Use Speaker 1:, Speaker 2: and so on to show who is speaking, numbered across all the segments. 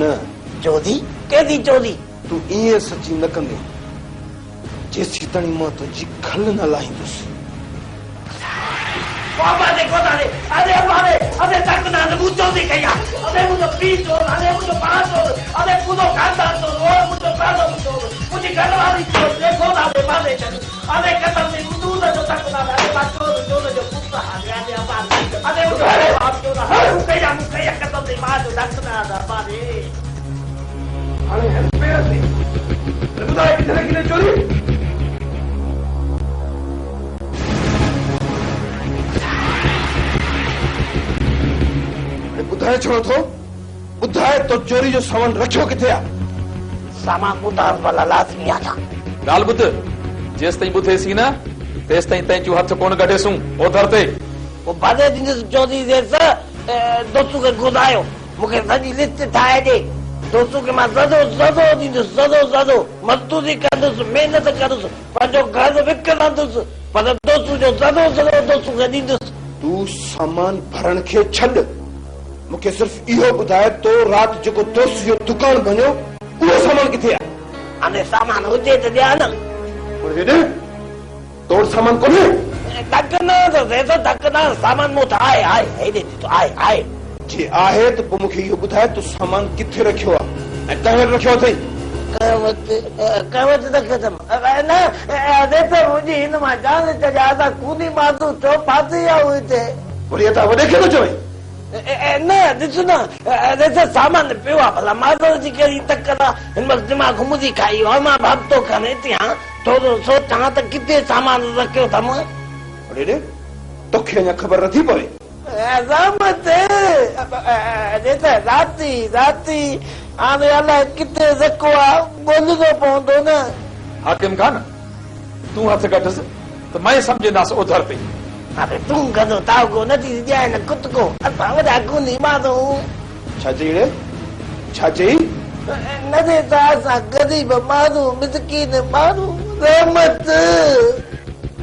Speaker 1: न
Speaker 2: चोरी केदी चोरी
Speaker 1: तू इए सची न कंदे जेसी तणी मां तुझी खल न लाहींदुसि
Speaker 2: बाबा देखो दादे अरे तक ना मुझो दी कया अरे मुझो पीस हो अरे मुझो पास हो अरे पूरो खानदान तो और मुझो प्राणो मुझो मुझे घर वाली तो देखो दादे माने अरे कसम से तू जो तक ना अरे बात जो पुत्र हालिया दे बात अरे मुझो अरे बाप जो ना मुकया कसम से मां जो तक ना बारे
Speaker 1: अरे पे से बुधाए कितने किले चोरी बुधाए छोड़ो तो बुधाए तो चोरी जो सामान रखियो किथे आ
Speaker 2: सामान बुधार वाला लाज़मी था
Speaker 3: गाल बुध जेस ताईं बुधेसी ना तेस ताईं तैं हथ कोन कढेसूं ओधर ते
Speaker 2: वो बादे दिन चोरी देस दोस्तों के गुदायो मुके सजी लिस्ट ठाए दे दोस्तों के मां जदो मजदूरी कंदुस मेहनत कंदुस पंहिंजो घर विकिणंदुस पर दोस्तों जो जदो दोस्तों के ॾींदुस
Speaker 1: तू सामान भरण के छड मुके सिर्फ इहो बुधाए तो रात जो दोस्त जो दुकान बनो वो सामान किथे आ
Speaker 2: अने सामान हुजे त दिया न
Speaker 1: ओरे तोड़ सामान कोने
Speaker 2: धकना तो देसो धकना सामान मो आए हेदे तो आए
Speaker 1: जे आहे तो मुखे इहो बुधाए तू सामान किथे रखियो आ ऐं कहे रखियो थई
Speaker 2: कहवत त खत्म ना देसो मुजी इन मा जान त ज्यादा कूनी मातू तो पाती आ हुते
Speaker 1: वरी अता वडे के तो चवे
Speaker 2: न ॾिसो न ॾिसो सामान पियो आहे भला माधव जी कहिड़ी तकड़ा हिन वक़्तु दिमाग़ मुंहिंजी खाई और मां भाॻतो खणे थी हां थोरो सोचां त किथे सामान रखियो अथमि
Speaker 1: अरे तोखे अञा ख़बर नथी पवे
Speaker 2: ज़हमत राती हाणे अलाए किथे रखो आहे ॻोल्हणो पवंदो न
Speaker 3: हाकिम खान तूं हथ कढसि त मैं सम्झंदासीं ओधर ते
Speaker 2: अरे तू गदो तावको नथी ॼाए न कुतको असां वॾा कूनी माधव
Speaker 1: छा चई छा चई
Speaker 2: न दे त असां ग़रीब माण्हू मिसकीन माण्हू रहमत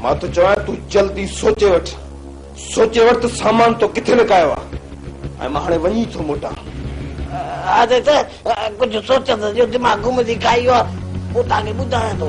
Speaker 1: मां तो चवां तू जल्दी सोचे वठ त सामान तो किथे लिकायो आहे ऐं मां हाणे वञी थो मोटां
Speaker 2: अरे त कुझु सोचंदो जो दिमाग़ घुमंदी खाई आहे पोइ तव्हांखे ॿुधायां थो